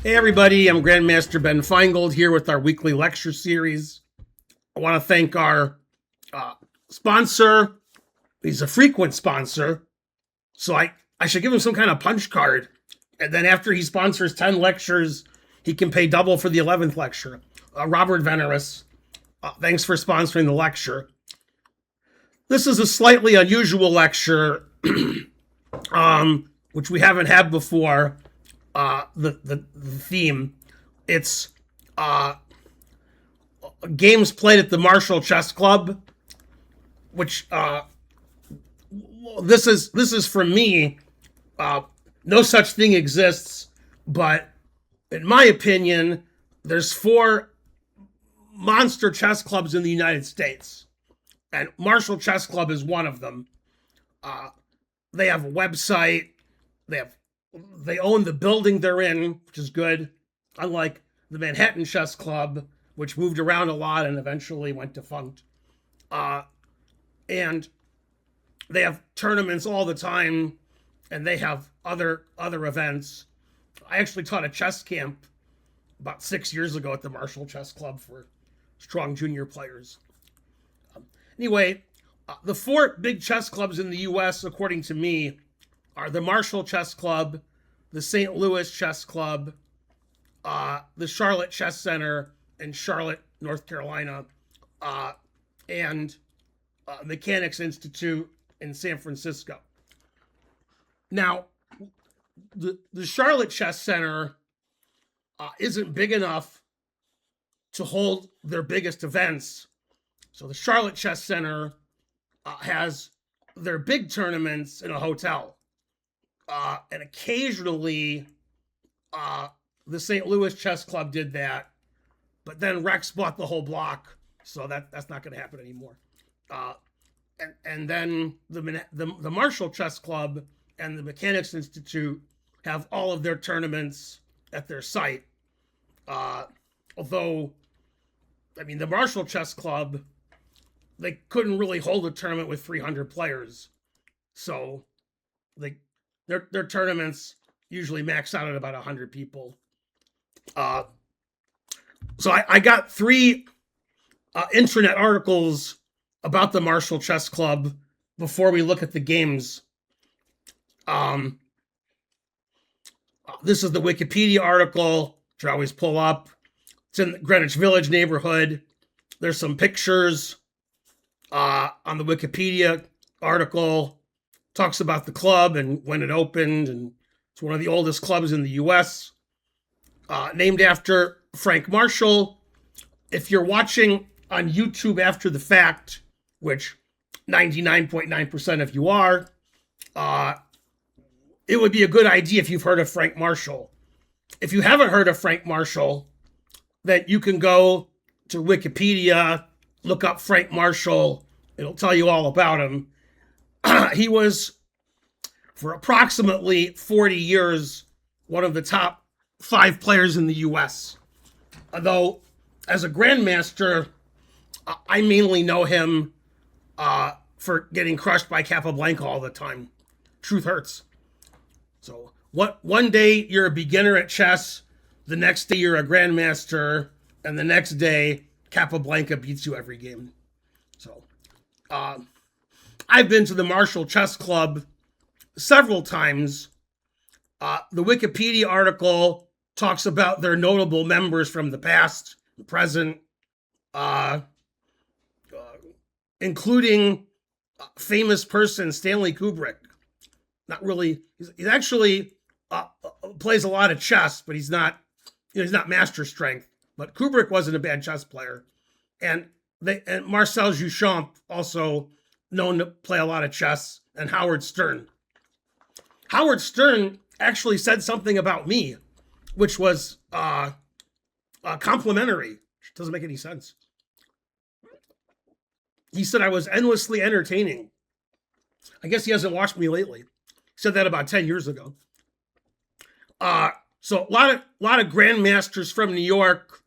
Hey everybody, I'm Grandmaster Ben Finegold here with our weekly lecture series. I want to thank our sponsor. He's a frequent sponsor, so I should give him some kind of punch card. And then after he sponsors 10 lectures, he can pay double for the 11th lecture. Robert Veneris, thanks for sponsoring the lecture. This is a slightly unusual lecture, which we haven't had before. The theme, it's games played at the Marshall Chess Club, which this is for me. No such thing exists, but in my opinion, there's 4 monster chess clubs in the United States, and Marshall Chess Club is one of them. They have a website. They own the building they're in, which is good. Unlike the Manhattan Chess Club, which moved around a lot and eventually went defunct. And they have tournaments all the time, and they have other events. I actually taught a chess camp about 6 years ago at the Marshall Chess Club for strong junior players. Anyway, the 4 big chess clubs in the U.S., according to me, are the Marshall Chess Club, the St. Louis Chess Club, the Charlotte Chess Center in Charlotte, North Carolina, and Mechanics Institute in San Francisco. Now, the Charlotte Chess Center isn't big enough to hold their biggest events. So the Charlotte Chess Center has their big tournaments in a hotel. And occasionally, the St. Louis Chess Club did that, but then Rex bought the whole block, so that's not going to happen anymore. And then the Marshall Chess Club and the Mechanics Institute have all of their tournaments at their site. Although, I mean, the Marshall Chess Club, they couldn't really hold a tournament with 300 players, so their tournaments usually max out at about 100 people. So I got 3 intranet articles about the Marshall Chess Club before we look at the games. This is the Wikipedia article, which I always pull up. It's in the Greenwich Village neighborhood. There's some pictures on the Wikipedia article. Talks about the club and when it opened, and it's one of the oldest clubs in the U.S., named after Frank Marshall. If you're watching on YouTube after the fact, which 99.9% of you are, it would be a good idea if you've heard of Frank Marshall. If you haven't heard of Frank Marshall, then you can go to Wikipedia, look up Frank Marshall. It'll tell you all about him. He was, for approximately 40 years, one of the top 5 players in the U.S. Although, as a grandmaster, I mainly know him for getting crushed by Capablanca all the time. Truth hurts. So, one day you're a beginner at chess, the next day you're a grandmaster, and the next day Capablanca beats you every game. So, I've been to the Marshall Chess Club several times. The Wikipedia article talks about their notable members from the past and present, including famous person Stanley Kubrick. Not really. He's actually plays a lot of chess, but he's not master strength. But Kubrick wasn't a bad chess player, and Marcel Duchamp also known to play a lot of chess, and Howard Stern. Howard Stern actually said something about me, which was complimentary. Which doesn't make any sense. He said I was endlessly entertaining. I guess he hasn't watched me lately. He said that about 10 years ago. So a lot of grandmasters from New York,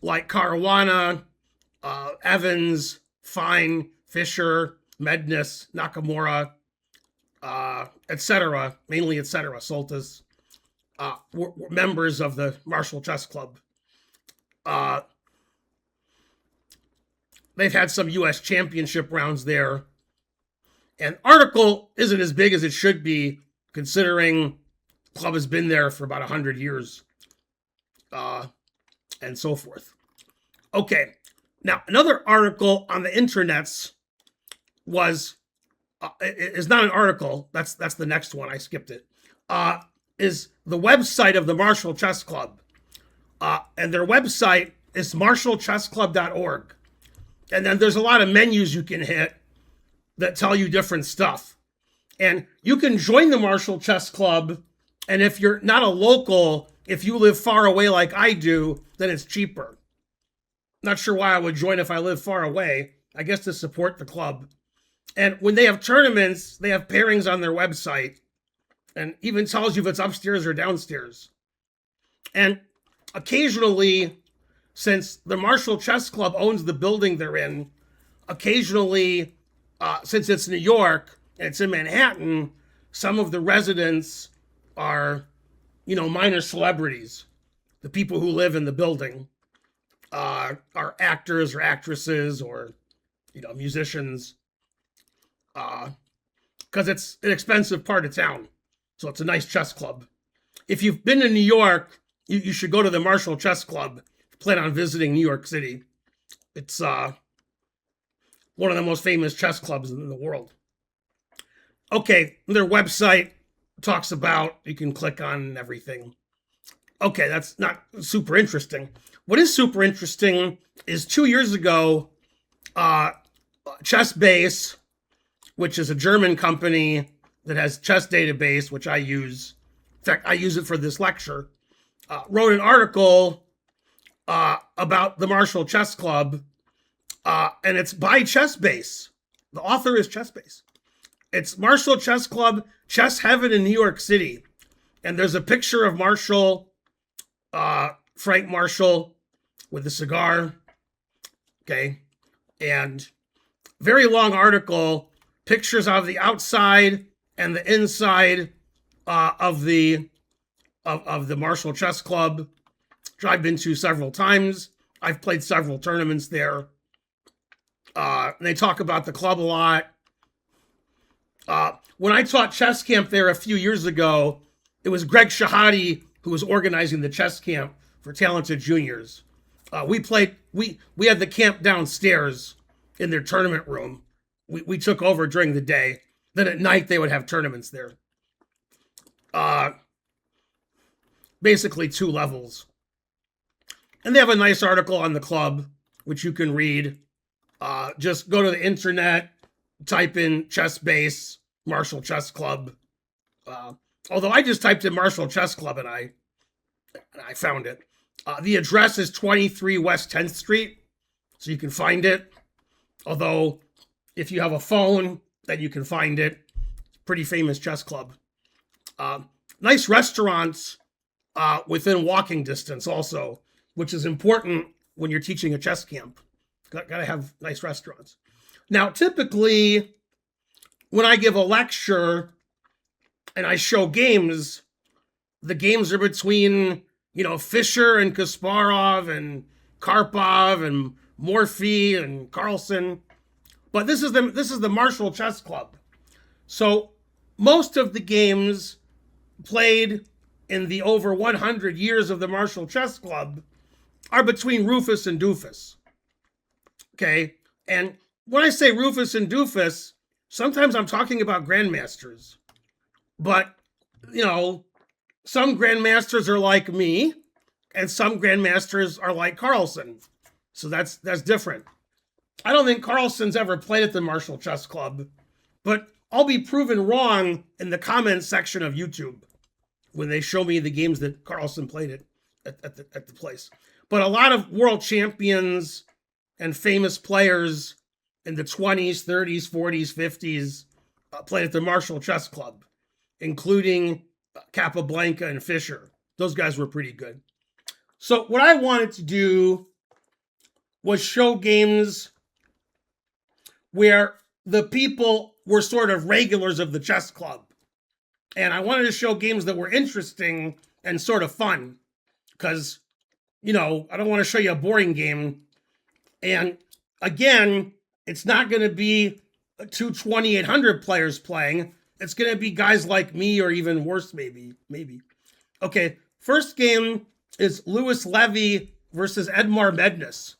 like Caruana, Evans, Fine, Fisher, Mednis, Nakamura, etc., mainly etc., Soltis. were members of the Marshall Chess Club. They've had some U.S. championship rounds there. And article isn't as big as it should be, considering the club has been there for about 100 years, and so forth. Okay, now another article on the internets was, is not an article, that's the next one, I skipped it, is the website of the Marshall Chess Club. And their website is marshallchessclub.org. And then there's a lot of menus you can hit that tell you different stuff. And you can join the Marshall Chess Club, and if you're not a local, if you live far away like I do, then it's cheaper. Not sure why I would join if I live far away. I guess to support the club. And when they have tournaments, they have pairings on their website, and even tells you if it's upstairs or downstairs. And occasionally, since the Marshall Chess Club owns the building they're in, occasionally, since it's New York and it's in Manhattan, some of the residents are, minor celebrities. The people who live in the building are actors or actresses or, musicians, because it's an expensive part of town. So it's a nice chess club. If you've been to New York, you should go to the Marshall Chess Club. Plan on visiting New York City. It's one of the most famous chess clubs in the world. Okay, their website talks about, you can click on everything. Okay, that's not super interesting. What is super interesting is 2 years ago, ChessBase, which is a German company that has chess database, which I use. In fact, I use it for this lecture. Wrote an article about the Marshall Chess Club, and it's by ChessBase. The author is ChessBase. It's Marshall Chess Club, Chess Heaven in New York City. And there's a picture of Marshall, Frank Marshall, with a cigar. Okay. And very long article, pictures of the outside and the inside of the Marshall Chess Club, which I've been to several times. I've played several tournaments there. They talk about the club a lot. When I taught chess camp there a few years ago, it was Greg Shahade who was organizing the chess camp for talented juniors. We had the camp downstairs in their tournament room. We took over during the day. Then at night they would have tournaments there. Basically 2 levels. And they have a nice article on the club, which you can read. Just go to the internet, type in ChessBase, Marshall Chess Club. Although I just typed in Marshall Chess Club and I found it. The address is 23 West 10th Street, so you can find it. Although, if you have a phone, then you can find it. It's a pretty famous chess club. Nice restaurants within walking distance also, which is important when you're teaching a chess camp. Got to have nice restaurants. Now, typically, when I give a lecture and I show games, the games are between, Fischer and Kasparov and Karpov and Morphy and Carlsen. But this is the Marshall Chess Club. So most of the games played in the over 100 years of the Marshall Chess Club are between Rufus and Doofus. Okay? And when I say Rufus and Doofus, sometimes I'm talking about grandmasters. But, some grandmasters are like me, and some grandmasters are like Carlsen. So that's different. I don't think Carlsen's ever played at the Marshall Chess Club, but I'll be proven wrong in the comments section of YouTube when they show me the games that Carlsen played at the place. But a lot of world champions and famous players in the 20s, 30s, 40s, 50s played at the Marshall Chess Club, including Capablanca and Fischer. Those guys were pretty good. So what I wanted to do was show games where the people were sort of regulars of the chess club. And I wanted to show games that were interesting and sort of fun because, I don't want to show you a boring game. And again, it's not going to be 2,800 players playing. It's going to be guys like me or even worse, maybe. Okay, first game is Levy versus Edmar Mednis.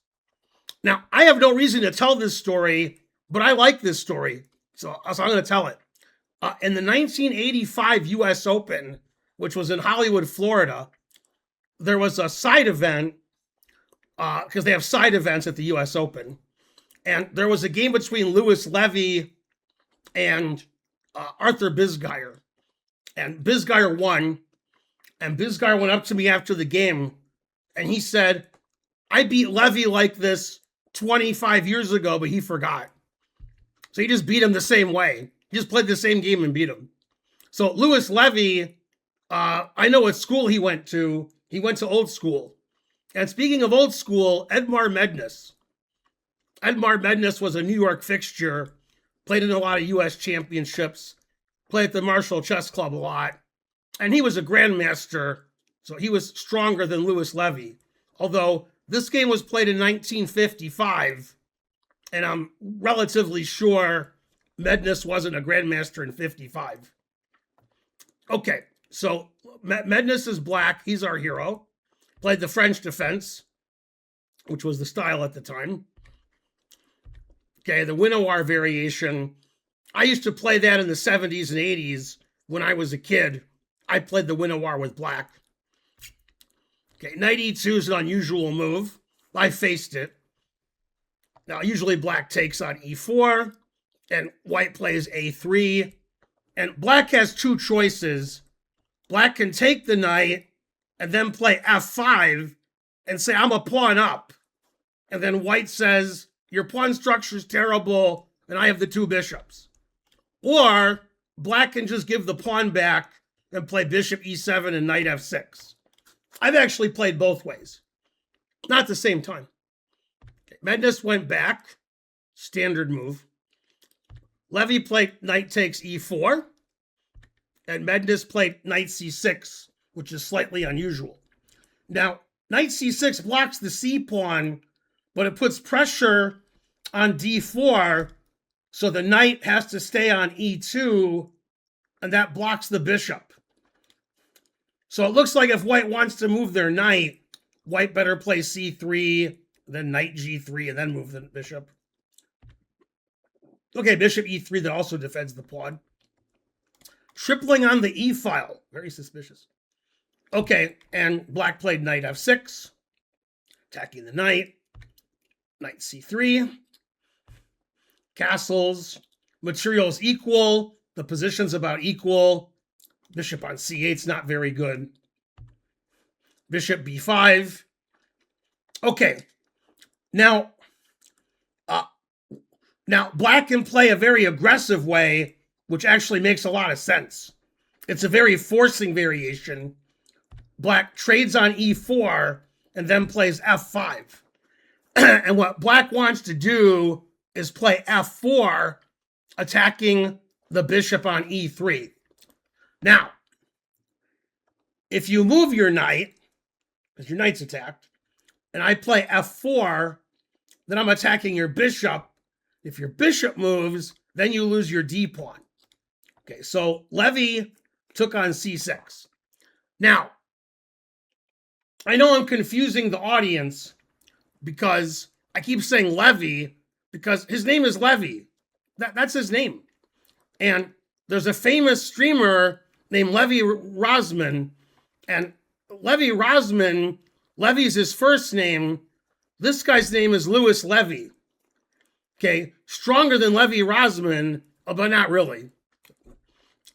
Now, I have no reason to tell this story, but I like this story, so I'm going to tell it. In the 1985 U.S. Open, which was in Hollywood, Florida, there was a side event, because they have side events at the U.S. Open, and there was a game between Levy and Arthur Bisguier, and Bisguier won, and Bisguier went up to me after the game, and he said, I beat Levy like this 25 years ago, but he forgot. So he just beat him the same way. He just played the same game and beat him. So Levy, I know what school he went to. He went to old school. And speaking of old school, Edmar Mednis. Edmar Mednis was a New York fixture, played in a lot of U.S. championships, played at the Marshall Chess Club a lot. And he was a grandmaster, so he was stronger than Levy. Although this game was played in 1955, and I'm relatively sure Mednis wasn't a grandmaster in 55. Okay, so Mednis is black. He's our hero. Played the French defense, which was the style at the time. Okay, the Winnow variation. I used to play that in the 70s and 80s when I was a kid. I played the Winnow with black. Okay, knight e2 is an unusual move. I faced it. Now, usually black takes on e4, and white plays a3. And black has two choices. Black can take the knight and then play f5 and say, I'm a pawn up. And then white says, your pawn structure's terrible, and I have the two bishops. Or black can just give the pawn back and play bishop e7 and knight f6. I've actually played both ways. Not at the same time. Okay, Mednis went back. Standard move. Levy played knight takes e4. And Mednis played knight c6, which is slightly unusual. Now, knight c6 blocks the c-pawn, but it puts pressure on d4, so the knight has to stay on e2, and that blocks the bishop. So it looks like if white wants to move their knight, white better play c3, then knight g3, and then move the bishop. Okay, bishop e3 that also defends the pawn. Tripling on the e-file. Very suspicious. Okay, and black played knight f6. Attacking the knight. Knight c3. Castles. Materials equal. The position's about equal. Bishop on c8's not very good. Bishop b5. Okay. Now black can play a very aggressive way, which actually makes a lot of sense. It's a very forcing variation. Black trades on e4 and then plays f5. And what black wants to do is play f4, attacking the bishop on e3. Now, if you move your knight, because your knight's attacked, and I play f4, then I'm attacking your bishop. If your bishop moves, then you lose your d-pawn. Okay, so Levy took on c6. Now, I know I'm confusing the audience because I keep saying Levy because his name is Levy. That's his name. And there's a famous streamer named Levy Rosman. And Levy Rosman, Levy's his first name. This guy's name is Levy. Okay, stronger than Levy Rosman, but not really.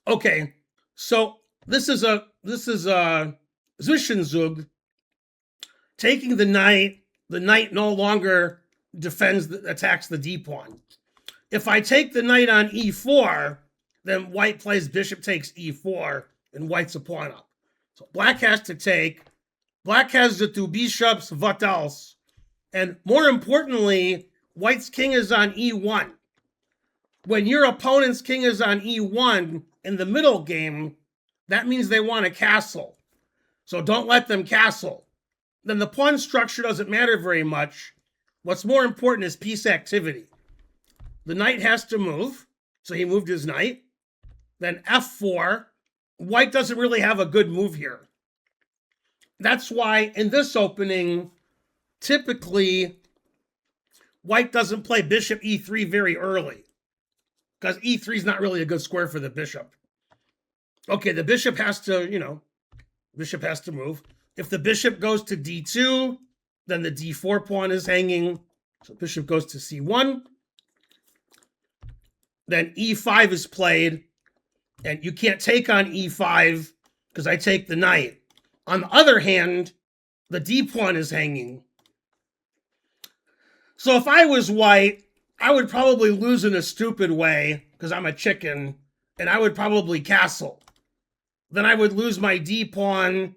Okay, so this is a Zwischenzug. Taking the knight no longer attacks the d-pawn. If I take the knight on e4, then white plays bishop takes e4, and white's a pawn up. So black has to take. Black has the two bishops, what else? And more importantly, white's king is on e1. When your opponent's king is on e1 in the middle game, that means they want a castle. So don't let them castle. Then the pawn structure doesn't matter very much. What's more important is piece activity. The knight has to move, so he moved his knight. Then f4. White doesn't really have a good move here. That's why in this opening, typically, white doesn't play bishop e3 very early, because e3 is not really a good square for the bishop. Okay, the bishop has to, bishop has to move. If the bishop goes to d2, then the d4 pawn is hanging. So bishop goes to c1. Then e5 is played, and you can't take on e5 because I take the knight. On the other hand, the d pawn is hanging. So if I was white, I would probably lose in a stupid way because I'm a chicken, and I would probably castle. Then I would lose my d pawn,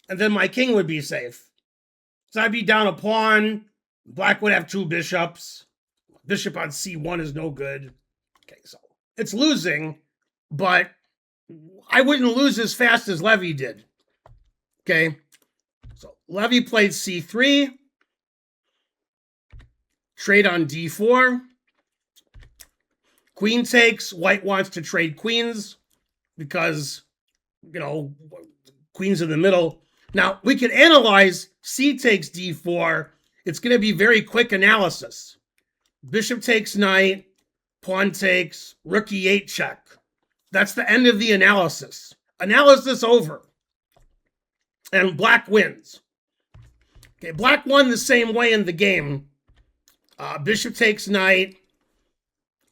and then my king would be safe. So I'd be down a pawn. Black would have two bishops. Bishop on c1 is no good. Okay, so it's losing, but I wouldn't lose as fast as Levy did. Okay, so Levy played c3. Trade on d4. Queen takes. White wants to trade queens because, queen's in the middle. Now, we can analyze c takes d4. It's going to be very quick analysis. Bishop takes knight. Pawn takes. Rook e8 check. That's the end of the analysis. Analysis over. And black wins. Okay, black won the same way in the game. Bishop takes knight.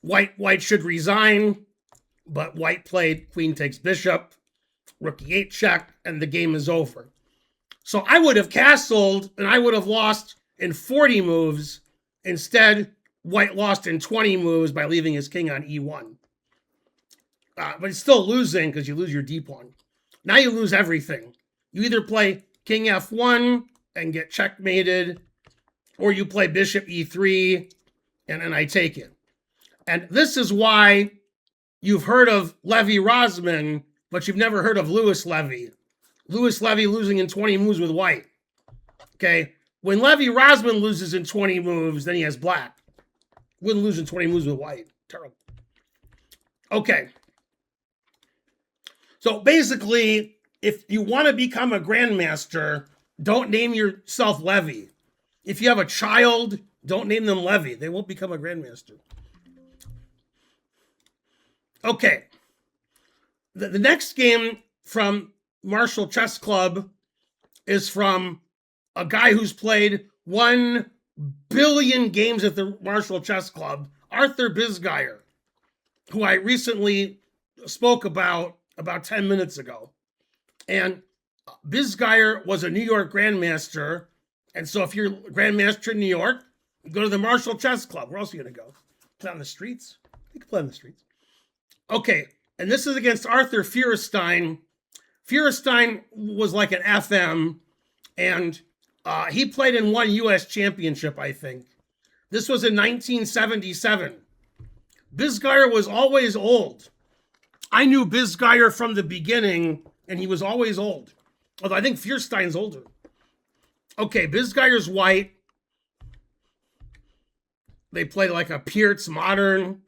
White should resign, but white played queen takes bishop, rook e8 check, and the game is over. So I would have castled, and I would have lost in 40 moves. Instead, white lost in 20 moves by leaving his king on e1. But it's still losing because you lose your d pawn. Now you lose everything. You either play king f1 and get checkmated, or you play bishop e3, and then I take it. And this is why you've heard of Levy Rosman, but you've never heard of Louis Levy. Louis Levy losing in 20 moves with white. Okay? When Levy Rosman loses in 20 moves, then he has black. Wouldn't lose in 20 moves with white. Terrible. Okay. So basically, if you want to become a grandmaster, don't name yourself Levy. If you have a child, don't name them Levy. They won't become a grandmaster. Okay. The next game from Marshall Chess Club is from a guy who's played 1 billion games at the Marshall Chess Club, Arthur Bisguier, who I recently spoke about 10 minutes ago. And Bisguier was a New York grandmaster. And so if you're a grandmaster in New York, you go to the Marshall Chess Club. Where else are you going to go? Play on the streets? You can play on the streets. Okay, and this is against Arthur Feuerstein. Feuerstein was like an FM, and he played in one U.S. championship, I think. This was in 1977. Bisguier was always old. I knew Bisguier from the beginning, and he was always old. Although I think Feuerstein's older. Okay, Bisguier's white. They play like a Pierce modern.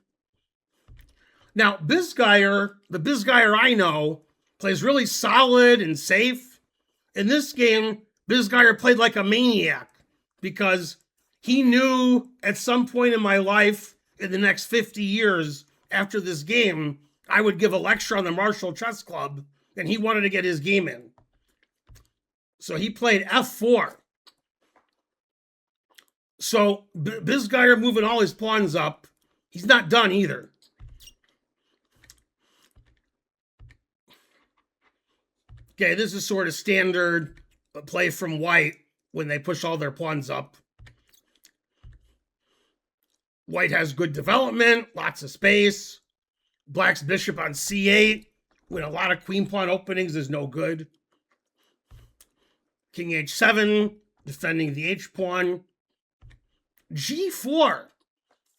Now, Bisguier, the Bisguier I know, plays really solid and safe. In this game, Bisguier played like a maniac because he knew at some point in my life, in the next 50 years after this game, I would give a lecture on the Marshall Chess Club, and he wanted to get his game in. So he played f4. So Bisguier moving all his pawns up. He's not done either. Okay, this is sort of standard play from white when they push all their pawns up. White has good development, lots of space. Black's bishop on c8 with a lot of queen pawn openings is no good. King h7, defending the h pawn. g4.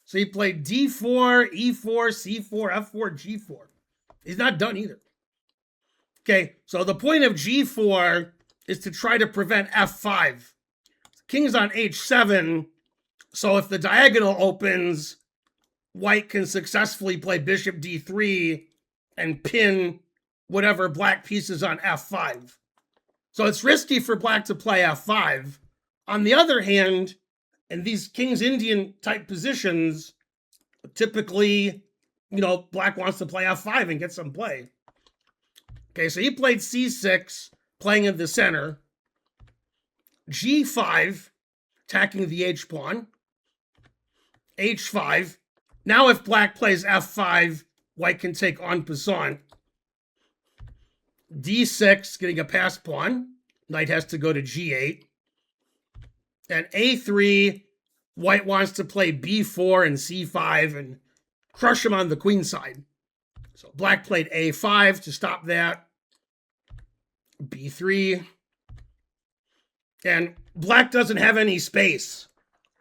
So he played d4, e4, c4, f4, g4. He's not done either. Okay, so the point of g4 is to try to prevent f5. King's on h7, so if the diagonal opens, white can successfully play bishop d3 and pin whatever black piece is on f5. So it's risky for black to play f5. On the other hand, in these King's Indian type positions, typically, black wants to play f5 and get some play. Okay, so he played c6, playing in the center. g5, attacking the h-pawn. h5. Now if black plays f5, white can take en passant. d6, getting a passed pawn. Knight has to go to g8. And a3, white wants to play b4 and c5 and crush him on the queen side. So black played a5 to stop that. b3. And black doesn't have any space.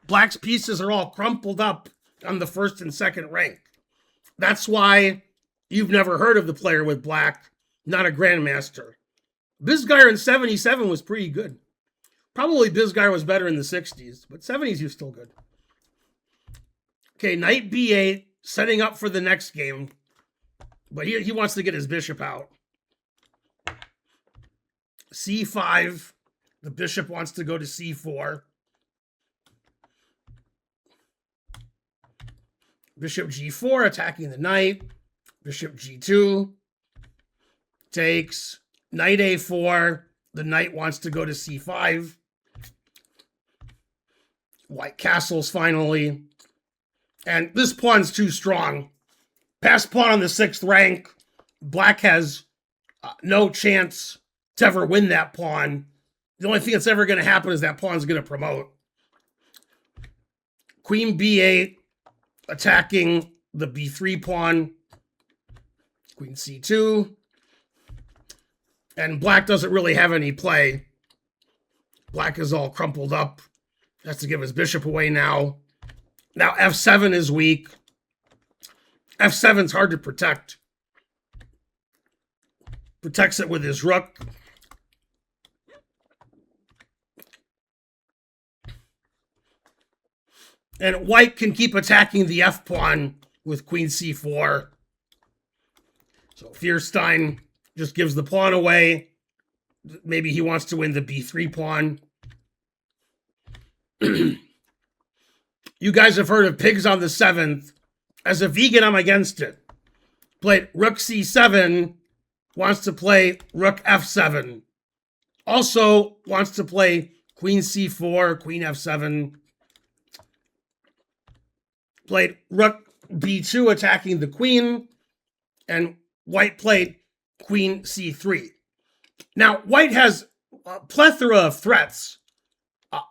Black's pieces are all crumpled up on the first and second rank. That's why you've never heard of the player with black, not a grandmaster. Bisguier in 77 was pretty good. Probably Bisguier was better in the 60s, but 70s he was still good. Okay, knight b8, setting up for the next game. But he wants to get his bishop out. c5, the bishop wants to go to c4. Bishop g4, attacking the knight. Bishop g2, takes. Knight a4, the knight wants to go to c5. White castles finally. And this pawn's too strong. Passed pawn on the 6th rank. Black has no chance to ever win that pawn. The only thing that's ever going to happen is that pawn's going to promote. Queen b8, attacking the b3 pawn. Queen c2. And black doesn't really have any play. Black is all crumpled up. Has to give his bishop away now. Now f7 is weak. f7's hard to protect. Protects it with his rook. And white can keep attacking the f-pawn with queen c4. So Feuerstein just gives the pawn away. Maybe he wants to win the b3 pawn. You guys have heard of pigs on the 7th. As a vegan, I'm against it. Played rook c7, wants to play rook f7. Also wants to play queen c4, queen f7. Played rook b2, attacking the queen. And white played queen c3. Now, white has a plethora of threats.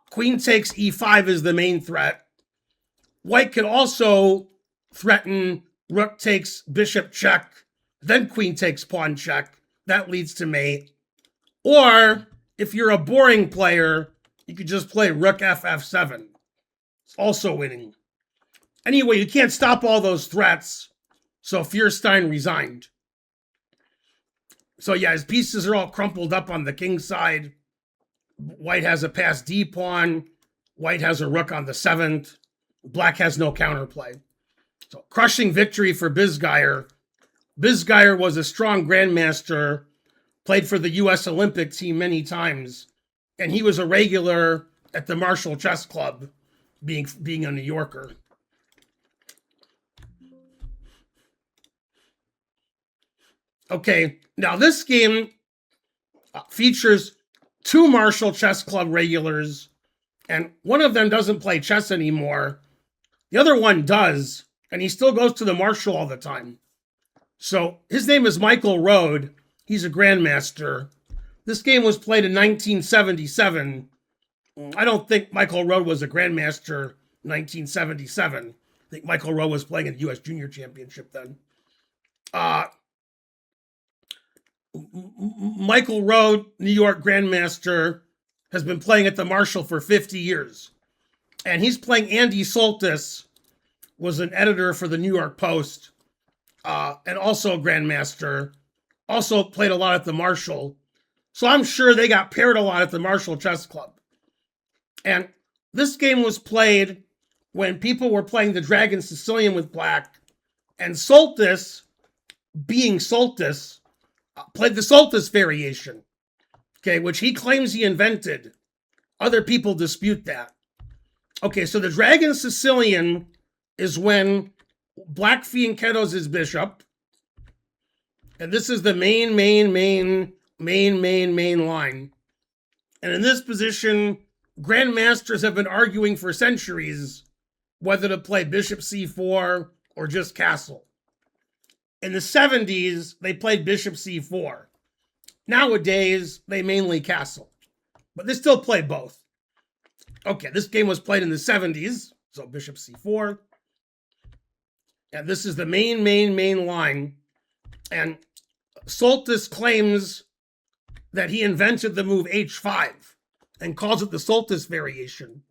Queen takes e5 is the main threat. White can also threaten rook takes bishop check, then queen takes pawn check. That leads to mate. Or, if you're a boring player, you could just play rook f7. It's also winning. Anyway, you can't stop all those threats, so Feuerstein resigned. So yeah, his pieces are all crumpled up on the king side. White has a passed d pawn. White has a rook on the 7th. Black has no counterplay. So crushing victory for Bisguier. Bisguier was a strong grandmaster, played for the U.S. Olympic team many times, and he was a regular at the Marshall Chess Club, being a New Yorker. Okay, now this game features 2 Marshall Chess Club regulars, and one of them doesn't play chess anymore. The other one does, and he still goes to the Marshall all the time. So his name is Michael Rohde. He's a grandmaster. This game was played in 1977. I don't think Michael Rohde was a grandmaster in 1977. I think Michael Rohde was playing in the U.S. Junior Championship then. Michael Rohde, New York grandmaster, has been playing at the Marshall for 50 years. And he's playing Andy Soltis, was an editor for the New York Post, and also a grandmaster. Also played a lot at the Marshall. So I'm sure they got paired a lot at the Marshall Chess Club. And this game was played when people were playing the Dragon Sicilian with black, and Soltis, being Soltis, played the Soltis variation, okay, which he claims he invented. Other people dispute that. Okay, so the Dragon Sicilian is when black fianchettos his bishop, and this is the main line. And in this position, grandmasters have been arguing for centuries whether to play bishop c4 or just castle. In the 70s, they played bishop c4. Nowadays, they mainly castle, but they still play both. Okay, this game was played in the 70s, so bishop c4. And this is the main line. And Soltis claims that he invented the move h5 and calls it the Soltis variation.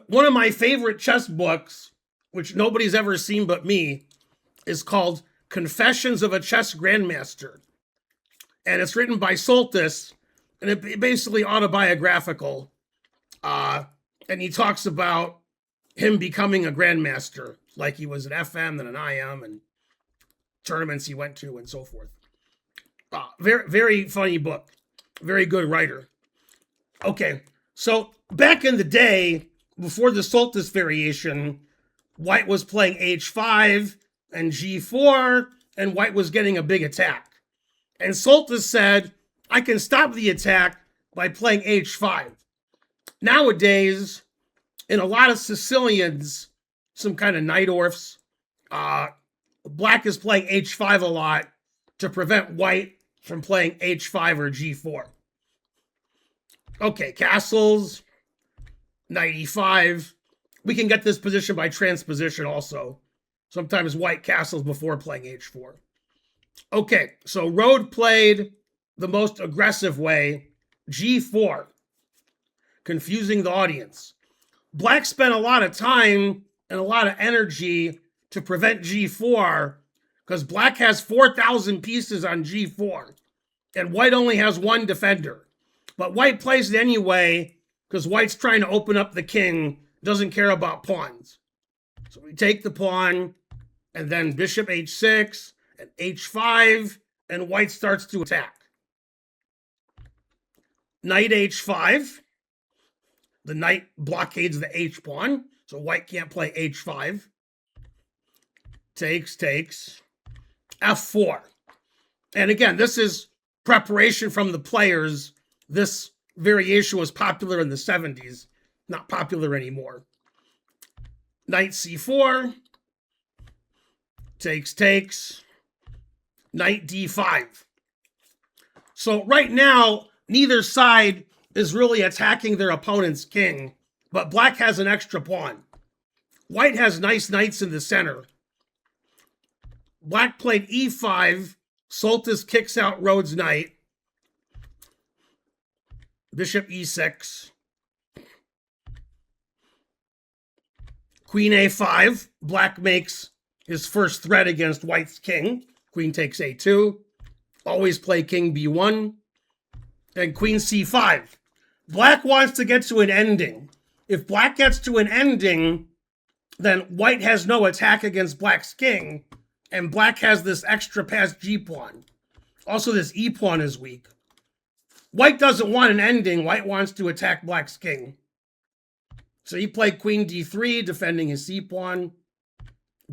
One of my favorite chess books, which nobody's ever seen but me, is called Confessions of a Chess Grandmaster. And it's written by Soltis, and it's basically autobiographical. And he talks about him becoming a grandmaster, like he was an FM and an IM and tournaments he went to and so forth. Very, very funny book. Very good writer. Okay, so back in the day, before the Soltis variation, white was playing h5 and g4, and white was getting a big attack. And Soltis said, I can stop the attack by playing h5. Nowadays, in a lot of Sicilians, some kind of Najdorfs, black is playing h5 a lot to prevent white from playing h5 or g4. Okay, castles, knight e5. We can get this position by transposition also. Sometimes white castles before playing h4. Okay, so Rohde played the most aggressive way, g4, confusing the audience. Black spent a lot of time and a lot of energy to prevent g4 because black has 4,000 pieces on g4 and white only has one defender. But white plays it anyway because white's trying to open up the king, doesn't care about pawns. So we take the pawn and then bishop h6 and h5, and white starts to attack. Knight h5. The knight blockades the h pawn, so white can't play h5. Takes, f4. And again, this is preparation from the players. This variation was popular in the 70s, not popular anymore. Knight c4. Takes. Knight d5. So right now, neither side is really attacking their opponent's king, but black has an extra pawn. White has nice knights in the center. Black played e5. Soltis kicks out Rohde's knight. Bishop e6. Queen a5. Black makes his first threat against white's king. Queen takes a2. Always play king b1. And queen c5. Black wants to get to an ending. If black gets to an ending, then white has no attack against black's king, and black has this extra past g-pawn. Also, this e-pawn is weak. White doesn't want an ending. White wants to attack black's king. So he played queen d3, defending his c-pawn.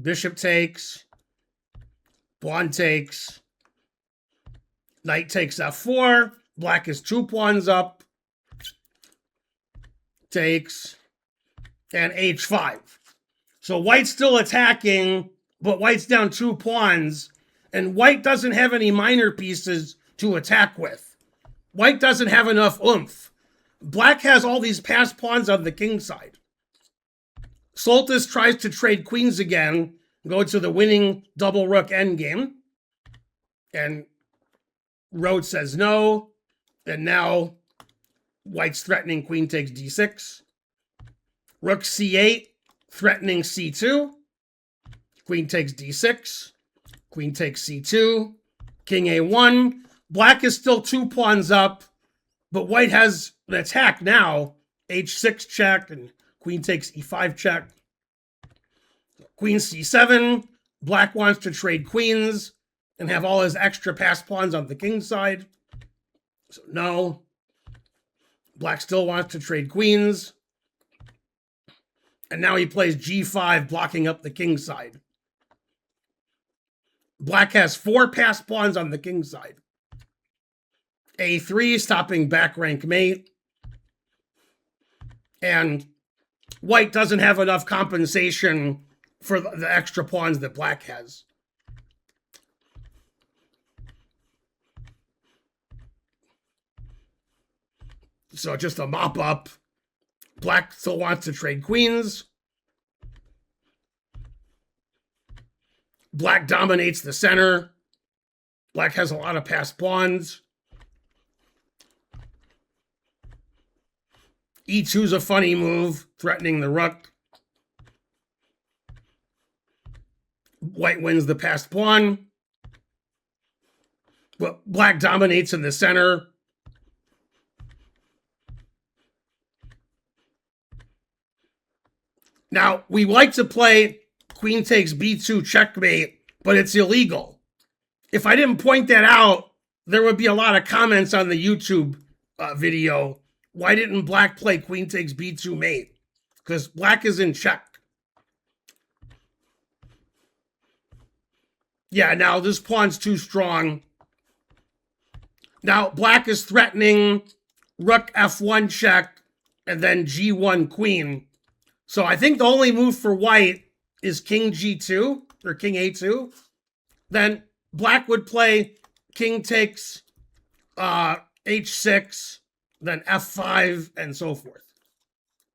Bishop takes. Pawn takes. Knight takes f4. Black is 2 pawns up. Takes. And h5. So white's still attacking, but white's down 2 pawns. And white doesn't have any minor pieces to attack with. White doesn't have enough oomph. Black has all these passed pawns on the king side. Soltis tries to trade queens again, go to the winning double rook endgame. And Rohde says no. And now white's threatening queen takes d6. Rook c8, threatening c2. Queen takes d6. Queen takes c2. King a1. Black is still 2 pawns up, but white has an attack now. H6 check, and queen takes E5 check. Queen C7. Black wants to trade queens and have all his extra passed pawns on the king side. So no. Black still wants to trade queens. And now he plays G5, blocking up the king side. Black has 4 passed pawns on the king side. A3, stopping back rank mate. And white doesn't have enough compensation for the extra pawns that black has. So just a mop up. Black still wants to trade queens. Black dominates the center. Black has a lot of passed pawns. E2's a funny move, threatening the rook. White wins the passed pawn. But black dominates in the center. Now, we like to play queen takes b2 checkmate, but it's illegal. If I didn't point that out, there would be a lot of comments on the YouTube video. Why didn't black play queen takes b2 mate? Because black is in check. Yeah, now this pawn's too strong. Now black is threatening rook f1 check and then g1 queen. So I think the only move for white is king g2 or king a2. Then black would play king takes h6, then f5, and so forth.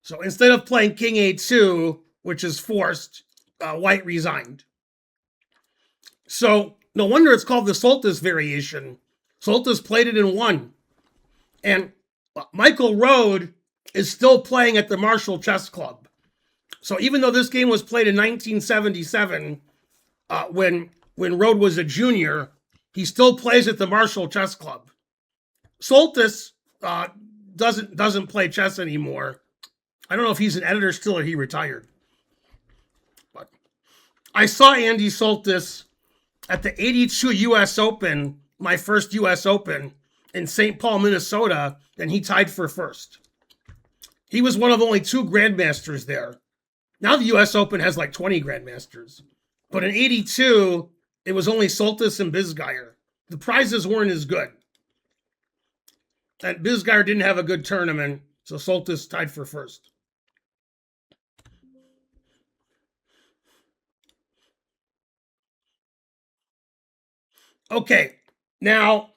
So instead of playing king a2, which is forced, white resigned. So no wonder it's called the Soltis variation. Soltis played it and won. And Michael Rohde is still playing at the Marshall Chess Club. So even though this game was played in 1977, when Rohde was a junior, he still plays at the Marshall Chess Club. Soltis doesn't play chess anymore. I don't know if he's an editor still or he retired. But I saw Andy Soltis at the 82 U.S. Open, my first U.S. Open, in St. Paul, Minnesota, and he tied for first. He was one of only 2 grandmasters there. Now the U.S. Open has like 20 grandmasters. But in 82, it was only Soltis and Bisguier. The prizes weren't as good. And Bisguier didn't have a good tournament, so Soltis tied for first. Okay, now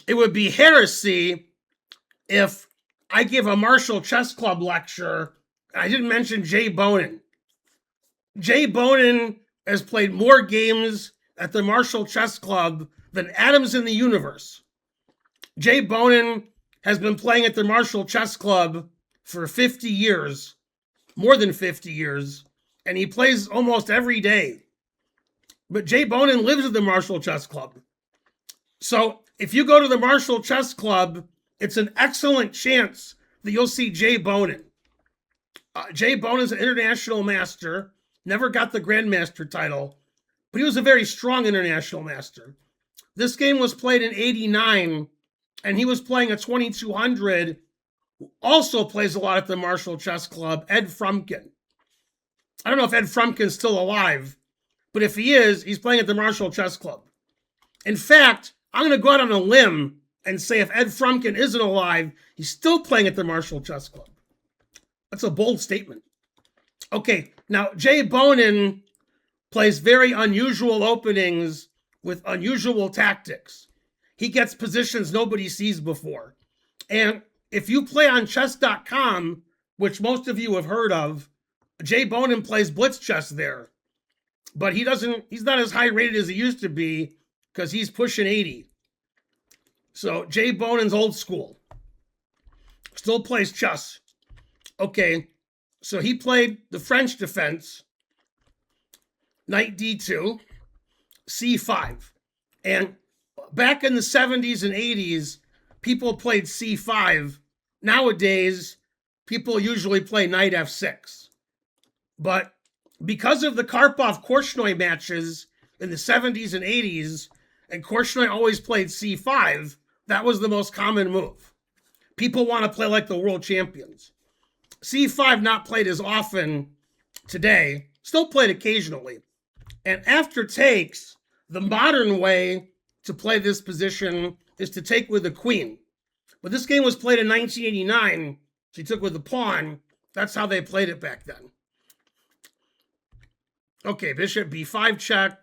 it would be heresy if I give a Marshall Chess Club lecture. I didn't mention Jay Bonin. Jay Bonin has played more games at the Marshall Chess Club than atoms in the universe. Jay Bonin has been playing at the Marshall Chess Club for 50 years, more than 50 years, and he plays almost every day. But Jay Bonin lives at the Marshall Chess Club. So if you go to the Marshall Chess Club, it's an excellent chance that you'll see Jay Bonin. Jay Bonin's an international master, never got the Grandmaster title, but he was a very strong international master. This game was played in 89, and he was playing a 2200, who also plays a lot at the Marshall Chess Club, Ed Frumkin. I don't know if Ed Frumkin's still alive, but if he is, he's playing at the Marshall Chess Club. In fact, I'm going to go out on a limb and say if Ed Frumkin isn't alive, he's still playing at the Marshall Chess Club. That's a bold statement. Okay, now Jay Bonin plays very unusual openings with unusual tactics. He gets positions nobody sees before. And if you play on chess.com, which most of you have heard of, Jay Bonin plays blitz chess there. But he's not as high rated as he used to be because he's pushing 80. So Jay Bonin's old school. Still plays chess. Okay, so he played the French defense, knight d2, c5. And back in the 70s and 80s, people played c5. Nowadays, people usually play knight f6. But because of the Karpov-Korchnoi matches in the 70s and 80s, and Korchnoi always played c5, that was the most common move. People want to play like the world champions. c5 not played as often today, still played occasionally. And after takes, the modern way to play this position is to take with the queen. But this game was played in 1989, so he took with the pawn. That's how they played it back then. Okay, bishop b5 check.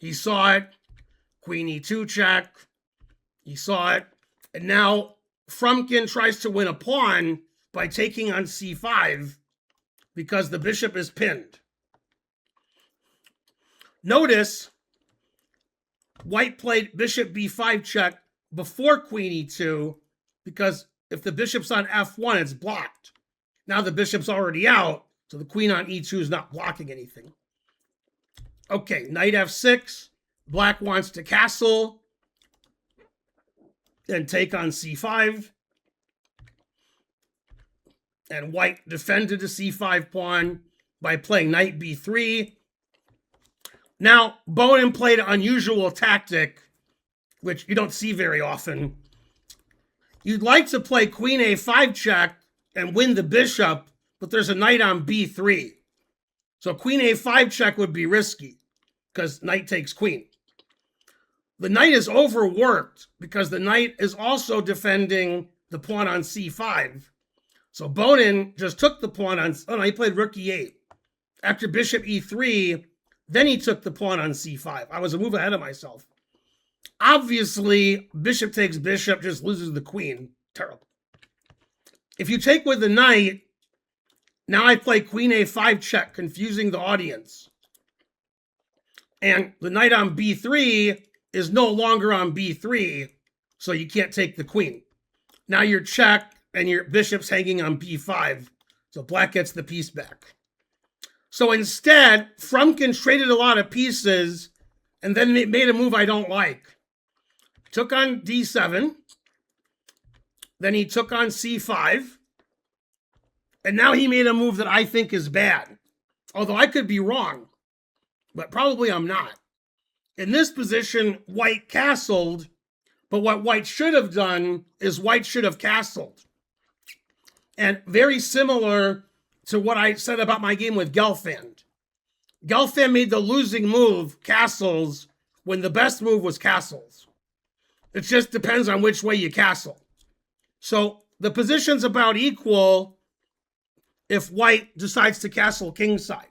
He saw it. Queen e2 check. He saw it. And now Frumkin tries to win a pawn by taking on c5 because the bishop is pinned. Notice white played bishop b5 check before queen e2 because if the bishop's on f1, it's blocked. Now the bishop's already out, so the queen on e2 is not blocking anything. Okay, knight f6. Black wants to castle and take on c5. And white defended the c5 pawn by playing knight b3. Now, Bonin played an unusual tactic, which you don't see very often. You'd like to play queen a5 check and win the bishop, but there's a knight on b3. So queen a5 check would be risky because knight takes queen. The knight is overworked because the knight is also defending the pawn on c5. So Bonin just took the pawn on, oh no, he played rook e8. After bishop e3, then he took the pawn on c5. I was a move ahead of myself. Obviously, bishop takes bishop, just loses the queen. Terrible. If you take with the knight, now I play queen a5 check, confusing the audience. And the knight on b3 is no longer on b3, so you can't take the queen. Now you're check, and your bishop's hanging on b5, so black gets the piece back. So instead, Frumkin traded a lot of pieces, and then made a move I don't like. Took on d7, then he took on c5, and now he made a move that I think is bad. Although I could be wrong, but probably I'm not. In this position, white castled, but what white should have done is white should have castled. And very similar to what I said about my game with Gelfand. Gelfand made the losing move, castles, when the best move was castles. It just depends on which way you castle. So the position's about equal if white decides to castle kingside.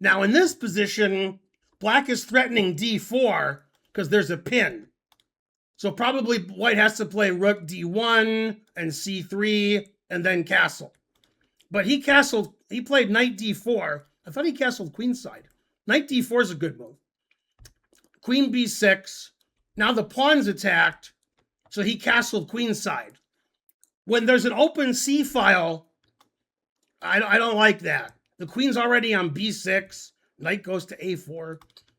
Now in this position, black is threatening d4 because there's a pin. So probably white has to play rook d1 and c3 and then castle. But he played knight d4. I thought he castled queenside. Knight d4 is a good move. Queen b6. Now the pawn's attacked, so he castled queenside. When there's an open c file, I don't like that. The queen's already on b6. Knight goes to a4.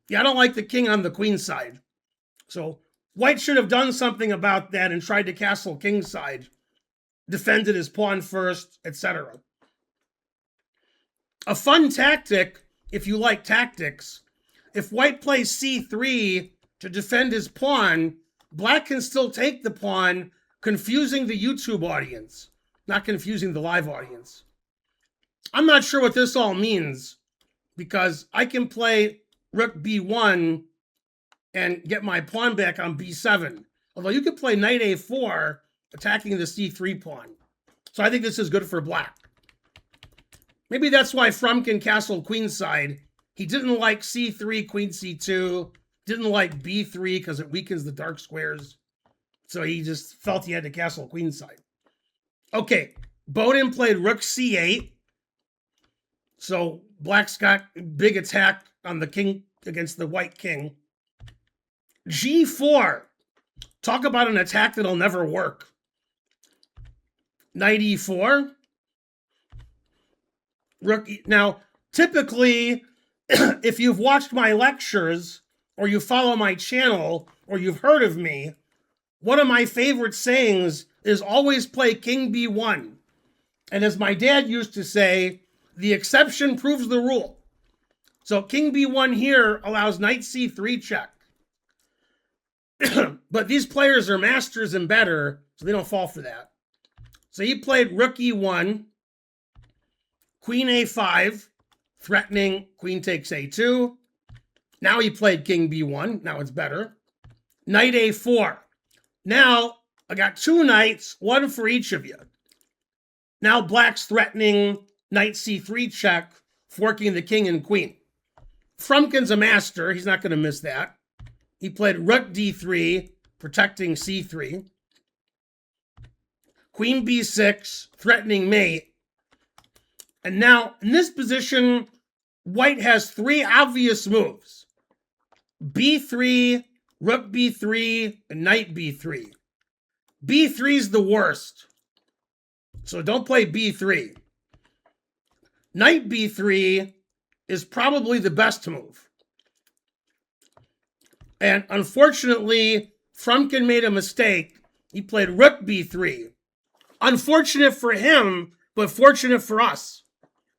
Yeah, I don't like the king on the queen side. So white should have done something about that and tried to castle kingside. Defended his pawn first, etc. A fun tactic, if you like tactics, if white plays c3 to defend his pawn, black can still take the pawn, confusing the YouTube audience, not confusing the live audience. I'm not sure what this all means, because I can play rook b1 and get my pawn back on b7. Although you could play knight a4, attacking the c3 pawn. So I think this is good for black. Maybe that's why Frumkin castled queenside. He didn't like c3, queen c2, didn't like b3 because it weakens the dark squares. So he just felt he had to castle queenside. Okay, Bonin played rook c8. So black's got big attack on the king against the white king. g4. Talk about an attack that'll never work. Knight e4. Rook now, typically, if you've watched my lectures, or you follow my channel, or you've heard of me, one of my favorite sayings is always play King B1. And as my dad used to say, the exception proves the rule. So King B1 here allows Knight C3 check. But these players are masters and better, so they don't fall for that. So he played Rook E1, Queen A5, threatening Queen takes A2. Now he played King B1. Now it's better. Knight A4. Now I got two knights, one for each of you. Now Black's threatening Knight C3 check, forking the king and queen. Frumkin's a master. He's not going to miss that. He played Rook D3, protecting C3. Queen B6, threatening mate. And now, in this position, White has three obvious moves. B3, Rook B3, and Knight B3. B3 is the worst. So don't play B3. Knight B3 is probably the best move. And unfortunately, Frumkin made a mistake. He played Rook B3. Unfortunate for him, but fortunate for us.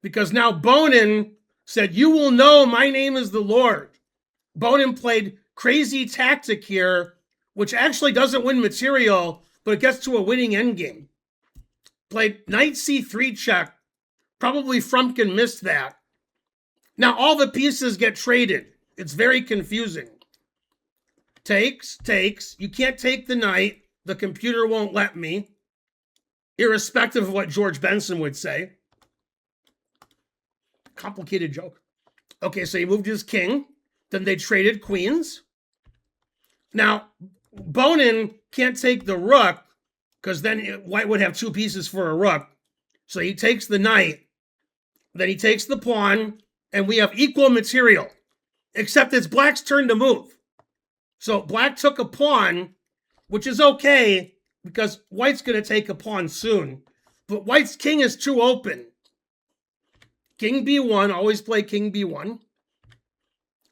Because now Bonin said, "You will know my name is the Lord." Bonin played crazy tactic here, which actually doesn't win material, but it gets to a winning endgame. Played Knight C3 check. Probably Frumkin missed that. Now all the pieces get traded. It's very confusing. Takes. You can't take the knight. The computer won't let me. Irrespective of what George Benson would say. Complicated joke. Okay, so he moved his king. Then they traded queens. Now, Bonin can't take the rook, because then White would have two pieces for a rook. So he takes the knight. Then he takes the pawn. And we have equal material. Except it's Black's turn to move. So Black took a pawn, which is okay, because White's going to take a pawn soon. But White's king is too open. King B1, always play King B1.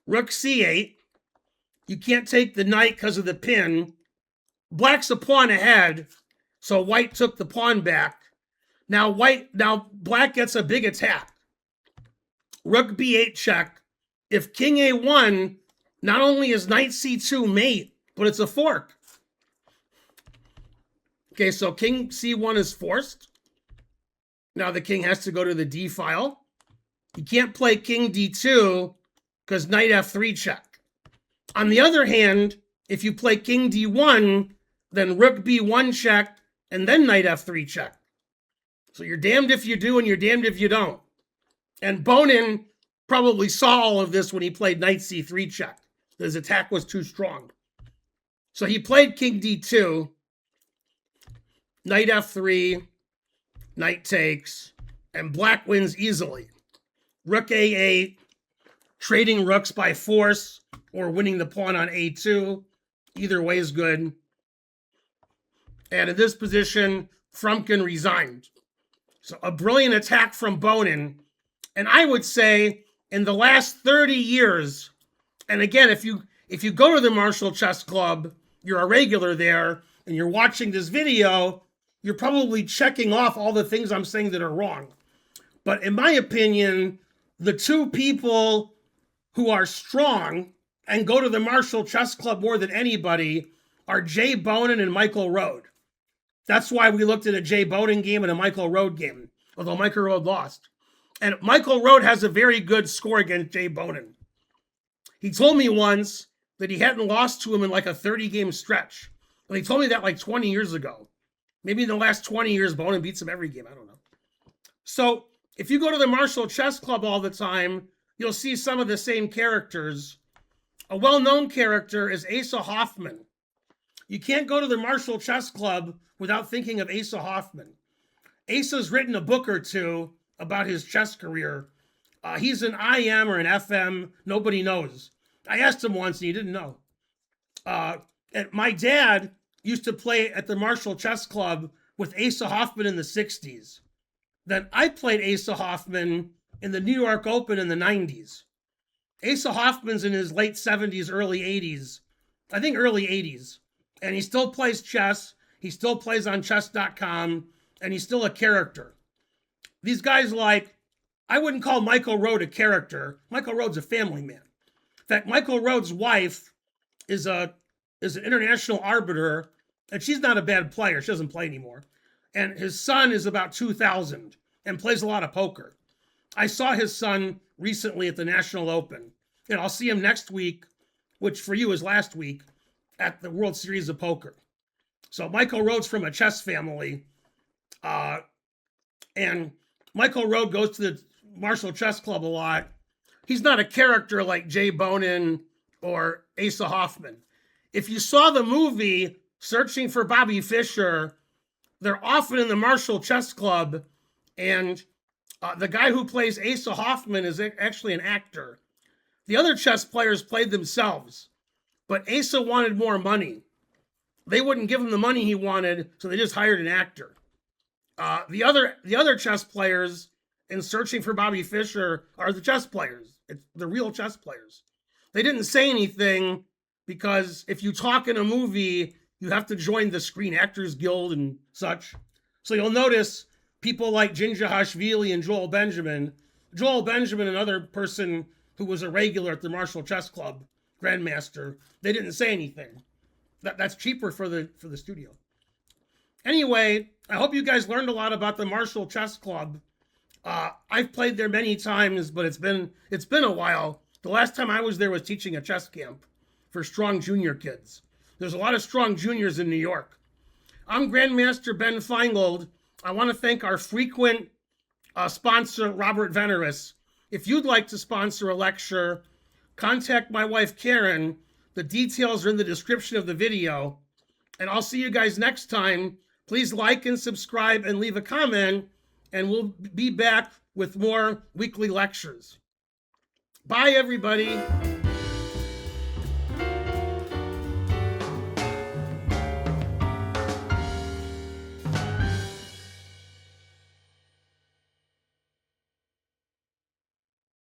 Rook C8. You can't take the knight because of the pin. Black's a pawn ahead, so White took the pawn back. Now Black gets a big attack. Rook B8 check. If King A1, not only is Knight C2 mate, but it's a fork. Okay, so King C1 is forced. Now the king has to go to the D file. You can't play King D2 because Knight F3 check. On the other hand, if you play King D1, then Rook B1 check, and then Knight F3 check. So you're damned if you do and you're damned if you don't. And Bonin probably saw all of this when he played Knight C3 check. His attack was too strong. So he played King D2, Knight F3, Knight takes, and Black wins easily. Rook A8, trading rooks by force, or winning the pawn on A2. Either way is good. And in this position, Frumkin resigned. So a brilliant attack from Bonin. And I would say in the last 30 years, and again, if you go to the Marshall Chess Club, you're a regular there, and you're watching this video, you're probably checking off all the things I'm saying that are wrong. But in my opinion, the two people who are strong and go to the Marshall Chess Club more than anybody are Jay Bonin and Michael Rohde. That's why we looked at a Jay Bonin game and a Michael Rohde game, although Michael Rohde lost. And Michael Rohde has a very good score against Jay Bonin. He told me once that he hadn't lost to him in like a 30-game stretch. And he told me that like 20 years ago. Maybe in the last 20 years, Bonin beats him every game. I don't know. So if you go to the Marshall Chess Club all the time, you'll see some of the same characters. A well-known character is Asa Hoffman. You can't go to the Marshall Chess Club without thinking of Asa Hoffman. Asa's written a book or two about his chess career. He's an IM or an FM. Nobody knows. I asked him once and he didn't know. And my dad used to play at the Marshall Chess Club with Asa Hoffman in the 60s. Then I played Asa Hoffman in the New York Open in the 90s. Asa Hoffman's in his late 70s, early 80s. I think early 80s. And he still plays chess. He still plays on chess.com. And he's still a character. These guys I wouldn't call Michael Rohde a character. Michael Rohde's a family man. In fact, Michael Rohde's wife is an international arbiter, and she's not a bad player. She doesn't play anymore. And his son is about 2,000 and plays a lot of poker. I saw his son recently at the National Open, and I'll see him next week, which for you is last week, at the World Series of Poker. So Michael Rohde's from a chess family, and Michael Rohde goes to the Marshall Chess Club a lot. He's not a character like Jay Bonin or Asa Hoffman. If you saw the movie Searching for Bobby Fischer, they're often in the Marshall Chess Club, and the guy who plays Asa Hoffman is actually an actor. The other chess players played themselves, but Asa wanted more money. They wouldn't give him the money he wanted, so they just hired an actor. The other chess players in Searching for Bobby Fischer are the chess players. It's the real chess players. They didn't say anything because if you talk in a movie, you have to join the Screen Actors Guild and such. So you'll notice people like Jinjahashvili and Joel Benjamin. Joel Benjamin, another person who was a regular at the Marshall Chess Club, Grandmaster, they didn't say anything. That's cheaper for the studio. Anyway, I hope you guys learned a lot about the Marshall Chess Club. I've played there many times, but it's been a while. The last time I was there was teaching a chess camp for strong junior kids. There's a lot of strong juniors in New York. I'm Grandmaster Ben Finegold. I want to thank our frequent sponsor, Robert Veneris. If you'd like to sponsor a lecture, contact my wife, Karen. The details are in the description of the video. And I'll see you guys next time. Please like and subscribe and leave a comment, and we'll be back with more weekly lectures. Bye, everybody.